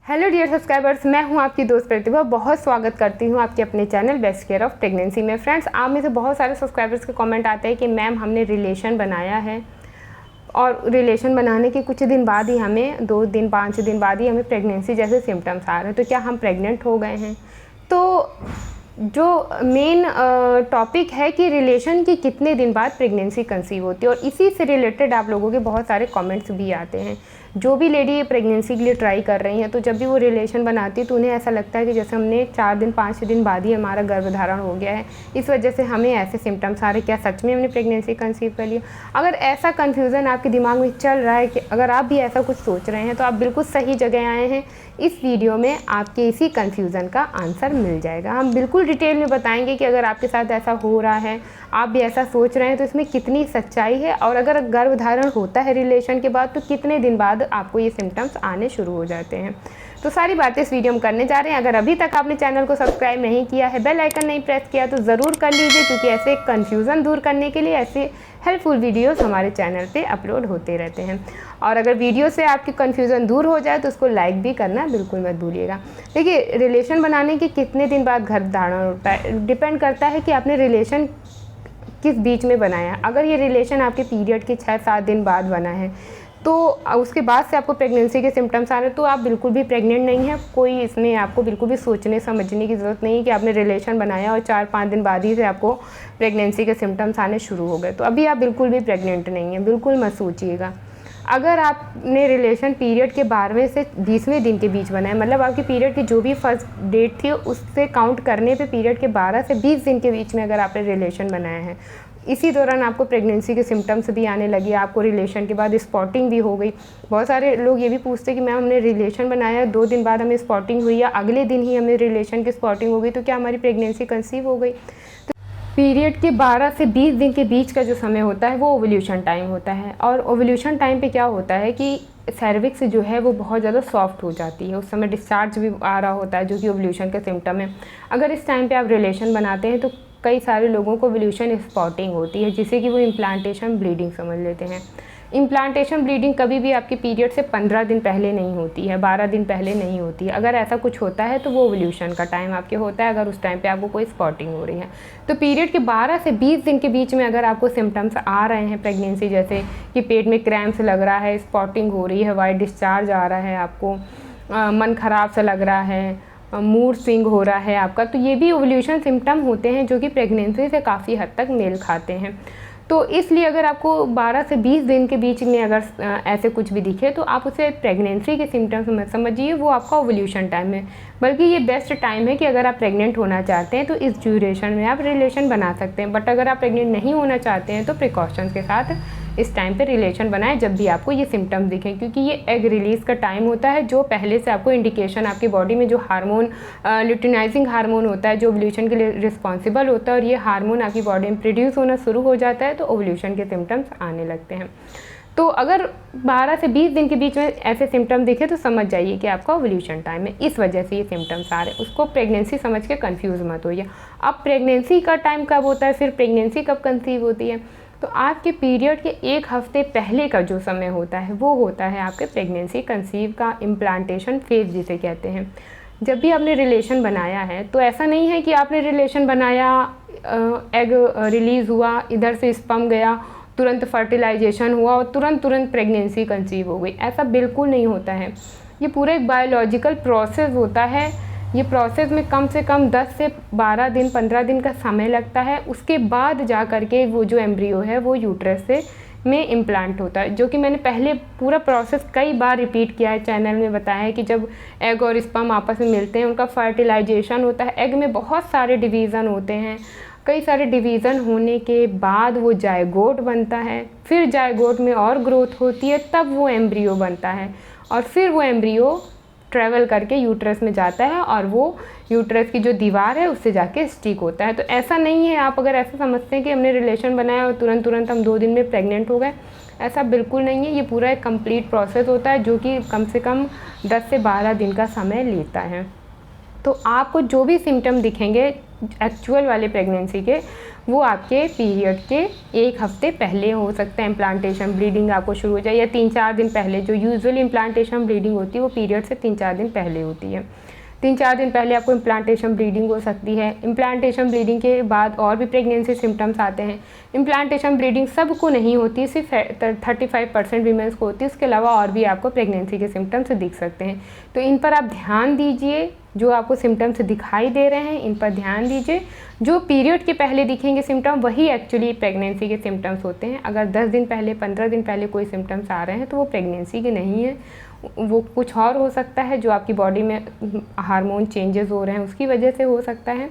Hello dear subscribers, मैं हूं आपकी दोस्त प्रतिभा। बहुत स्वागत करती हूं आपके अपने channel best care of pregnancy में। फ्रेंड्स, आप में से बहुत सारे सब्सक्राइबर्स के कमेंट आते हैं कि मैम हमने रिलेशन बनाया है और रिलेशन बनाने के कुछ दिन बाद ही हमें 2 दिन 5 दिन बाद ही हमें प्रेगनेंसी जैसे सिम्टम्स आ रहे हैं, तो क्या हम प्रेग्नेंट हो गए हैं। तो जो मेन टॉपिक है कि रिलेशन की कितने दिन बाद प्रेगनेंसी कंसीव होती है, और इसी से रिलेटेड आप लोगों के बहुत सारे कमेंट्स भी आते हैं। जो भी लेडी प्रेगनेंसी के लिए ट्राई कर रही हैं, तो जब भी वो रिलेशन बनाती है तो उन्हें ऐसा लगता है कि जैसे हमने 4 दिन 5 दिन बाद ही हमारा गर्भधारण हो गया है, इस वजह से हमें ऐसे सिम्टम्स आ रहे। क्या सच में हमने प्रेगनेंसी कंसीव कर लिया? अगर ऐसा कन्फ्यूज़न आपके दिमाग में चल रहा है, कि अगर आप भी ऐसा कुछ सोच रहे हैं, तो आप बिल्कुल सही जगह आए हैं। इस वीडियो में आपके इसी कन्फ्यूज़न का आंसर मिल जाएगा। हम बिल्कुल डिटेल में बताएंगे कि अगर आपके साथ ऐसा हो रहा है, आप भी ऐसा सोच रहे हैं, तो इसमें कितनी सच्चाई है, और अगर गर्भधारण होता है रिलेशन के बाद तो कितने दिन बाद आपको ये सिम्टम्स आने शुरू हो जाते हैं। तो सारी बातें इस वीडियो में करने जा रहे हैं। अगर अभी तक आपने चैनल को सब्सक्राइब नहीं किया है, बेल आइकन नहीं प्रेस किया, तो ज़रूर कर लीजिए, क्योंकि ऐसे कन्फ्यूज़न दूर करने के लिए ऐसे हेल्पफुल वीडियोस हमारे चैनल पे अपलोड होते रहते हैं। और अगर वीडियो से आपकी कन्फ्यूज़न दूर हो जाए तो उसको लाइक भी करना बिल्कुल मत भूलिएगा। देखिए, रिलेशन बनाने के कितने दिन बाद गर्भधारण होता है, डिपेंड करता है कि आपने रिलेशन किस बीच में बनाया। अगर ये रिलेशन आपके पीरियड के 6-7 दिन बाद बना है, तो उसके बाद से आपको प्रेगनेंसी के सिम्टम्स आ रहे हैं, तो आप बिल्कुल भी प्रेग्नेंट नहीं हैं। कोई इसमें आपको बिल्कुल भी सोचने समझने की ज़रूरत नहीं है कि आपने रिलेशन बनाया और 4-5 दिन बाद ही से आपको प्रेगनेंसी के सिम्टम्स आने शुरू हो गए, तो अभी आप बिल्कुल भी प्रेग्नेंट नहीं हैं। बिल्कुल मत सोचिएगा। अगर आपने रिलेशन पीरियड के 12वें से 20वें दिन के बीच बनाया, मतलब आपकी पीरियड की जो भी फर्स्ट डेट थी उससे काउंट करने पे पीरियड के 12 से 20 दिन के बीच में अगर आपने रिलेशन बनाया है, इसी दौरान आपको प्रेगनेंसी के सिम्टम्स भी आने लगे, आपको रिलेशन के बाद स्पॉटिंग भी हो गई। बहुत सारे लोग ये भी पूछते हैं कि मैम हमने रिलेशन बनाया, 2 दिन बाद हमें स्पॉटिंग हुई या अगले दिन ही हमें रिलेशन की स्पॉटिंग हो गई, तो क्या हमारी प्रेगनेंसी कंसीव हो गई? तो पीरियड के 12 से 20 दिन के बीच का जो समय होता है वो ओवल्यूशन टाइम होता है। और ओवल्यूशन टाइम पे क्या होता है कि सर्विक्स जो है वो बहुत ज़्यादा सॉफ्ट हो जाती है, उस समय डिस्चार्ज भी आ रहा होता है, जो कि ओवल्यूशन का सिम्टम है। अगर इस टाइम पे आप रिलेशन बनाते हैं तो कई सारे लोगों को ओवल्यूशन स्पॉटिंग होती है, जिसे कि वो इम्प्लांटेशन ब्लीडिंग समझ लेते हैं। इम्प्लांटेशन ब्लीडिंग कभी भी आपके पीरियड से 15 दिन पहले नहीं होती है, 12 दिन पहले नहीं होती है। अगर ऐसा कुछ होता है तो वो ओवल्यूशन का टाइम आपके होता है, अगर उस टाइम पे आपको कोई स्पॉटिंग हो रही है। तो पीरियड के 12 से 20 दिन के बीच में अगर आपको सिम्टम्स आ रहे हैं प्रेगनेंसी जैसे कि पेट में क्रैम्प्स लग रहा है, स्पॉटिंग हो रही है, वाइट डिस्चार्ज आ रहा है, आपको मन खराब सा लग रहा है, मूड स्विंग हो रहा है आपका, तो ये भी ओवल्यूशन सिम्टम होते हैं जो कि प्रेगनेंसी से काफ़ी हद तक मेल खाते हैं। तो इसलिए अगर आपको 12 से 20 दिन के बीच में अगर ऐसे कुछ भी दिखे, तो आप उसे प्रेगनेंसी के सिम्टम्स मत समझिए, वो आपका ओवल्यूशन टाइम है। बल्कि ये बेस्ट टाइम है कि अगर आप प्रेग्नेंट होना चाहते हैं तो इस ड्यूरेशन में आप रिलेशन बना सकते हैं। बट अगर आप प्रेग्नेंट नहीं होना चाहते हैं तो प्रिकॉशंस के साथ इस टाइम पे रिलेशन बनाएं जब भी आपको ये सिम्टम्स दिखें, क्योंकि ये एग रिलीज़ का टाइम होता है, जो पहले से आपको इंडिकेशन आपकी बॉडी में जो हार्मोन ल्यूटिनाइजिंग हार्मोन होता है, जो ओवल्यूशन के लिए रिस्पॉन्सिबल होता है, और ये हार्मोन आपकी बॉडी में प्रोड्यूस होना शुरू हो जाता है, तो ओवल्यूशन के सिम्टम्स आने लगते हैं। तो अगर 12 से 20 दिन के बीच में ऐसे सिम्टम दिखे तो समझ जाइए कि आपका ओवल्यूशन टाइम है, इस वजह से ये सिम्टम्स आ रहे हैं। उसको प्रेगनेंसी समझ के कंफ्यूज मत होइए। अब प्रेगनेंसी का टाइम कब होता है, फिर प्रेगनेंसी कब कंसीव होती है, तो आपके पीरियड के 1 हफ्ते पहले का जो समय होता है वो होता है आपके प्रेगनेंसी कंसीव का इम्प्लांटेशन फेज जिसे कहते हैं। जब भी आपने रिलेशन बनाया है, तो ऐसा नहीं है कि आपने रिलेशन बनाया, एग रिलीज़ हुआ, इधर से स्पर्म गया, तुरंत फर्टिलाइजेशन हुआ और तुरंत प्रेगनेंसी कंसीव हो गई। ऐसा बिल्कुल नहीं होता है। ये पूरा एक बायोलॉजिकल प्रोसेस होता है। ये प्रोसेस में कम से कम 10 से 12 दिन 15 दिन का समय लगता है। उसके बाद जा कर के वो जो एम्ब्रियो है वो यूट्रस से में इम्प्लांट होता है, जो कि मैंने पहले पूरा प्रोसेस कई बार रिपीट किया है, चैनल में बताया है कि जब एग और स्पर्म आपस में मिलते हैं उनका फर्टिलाइजेशन होता है। एग में बहुत सारे डिवीज़न होते हैं, कई सारे डिवीज़न होने के बाद वो जायगोट बनता है, फिर जायगोट में और ग्रोथ होती है, तब वो एम्ब्रियो बनता है, और फिर वो एम्ब्रियो ट्रैवल करके यूट्रस में जाता है और वो यूट्रस की जो दीवार है उससे जाके स्टिक होता है। तो ऐसा नहीं है, आप अगर ऐसा समझते हैं कि हमने रिलेशन बनाया और तुरंत हम 2 दिन में प्रेग्नेंट हो गए, ऐसा बिल्कुल नहीं है। ये पूरा एक कंप्लीट प्रोसेस होता है जो कि कम से कम 10 से 12 दिन का समय लेता है। तो आपको जो भी सिम्टम दिखेंगे एक्चुअल वाले प्रेगनेंसी के, वो आपके पीरियड के 1 हफ्ते पहले हो सकते हैं। इम्प्लांटेशन ब्लीडिंग आपको शुरू हो जाए या 3-4 दिन पहले। जो यूजुअली इम्प्लांटेशन ब्लीडिंग होती है वो पीरियड से 3-4 दिन पहले होती है। 3-4 दिन पहले आपको इम्प्लांटेशन ब्लीडिंग हो सकती है। इम्प्लांटेशन ब्लीडिंग के बाद और भी प्रेगनेंसी सिम्टम्स आते हैं। इम्प्लांटेशन ब्लीडिंग सबको नहीं होती, सिर्फ 35% वीमेंस को होती है। उसके अलावा और भी आपको प्रेगनेंसी के सिम्टम्स दिख सकते हैं। तो इन पर आप ध्यान दीजिए, जो आपको सिम्टम्स दिखाई दे रहे हैं इन पर ध्यान दीजिए। जो पीरियड के पहले दिखेंगे सिम्टम वही एक्चुअली प्रेगनेंसी के सिम्टम्स होते हैं। अगर 10 दिन पहले 15 दिन पहले कोई सिम्टम्स आ रहे हैं तो वो प्रेगनेंसी के नहीं है, वो कुछ और हो सकता है। जो आपकी बॉडी में हार्मोन चेंजेस हो रहे हैं उसकी वजह से हो सकता है।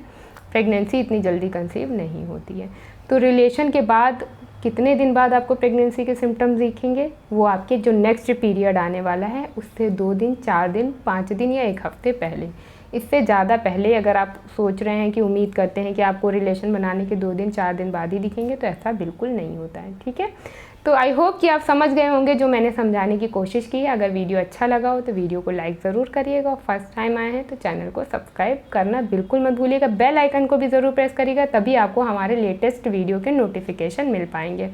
प्रेगनेंसी इतनी जल्दी कंसीव नहीं होती है। तो रिलेशन के बाद कितने दिन बाद आपको प्रेगनेंसी के सिम्टम्स दिखेंगे, वो आपके जो नेक्स्ट पीरियड आने वाला है उससे 2 दिन, 4 दिन, 5 दिन या 1 हफ्ते पहले। इससे ज़्यादा पहले अगर आप सोच रहे हैं कि उम्मीद करते हैं कि आपको रिलेशन बनाने के 2 दिन 4 दिन बाद ही दिखेंगे, तो ऐसा बिल्कुल नहीं होता है। ठीक है, तो आई होप कि आप समझ गए होंगे जो मैंने समझाने की कोशिश की है। अगर वीडियो अच्छा लगा हो तो वीडियो को लाइक ज़रूर करिएगा, और फर्स्ट टाइम आए हैं तो चैनल को सब्सक्राइब करना बिल्कुल मत भूलिएगा। बेल आइकन को भी ज़रूर प्रेस करिएगा, तभी आपको हमारे लेटेस्ट वीडियो के नोटिफिकेशन मिल पाएंगे।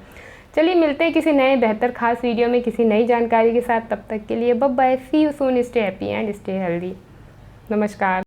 चलिए मिलते हैं किसी नए बेहतर खास वीडियो में किसी नई जानकारी के साथ। तब तक के लिए bye bye, see you soon, stay happy and stay healthy. नमस्कार।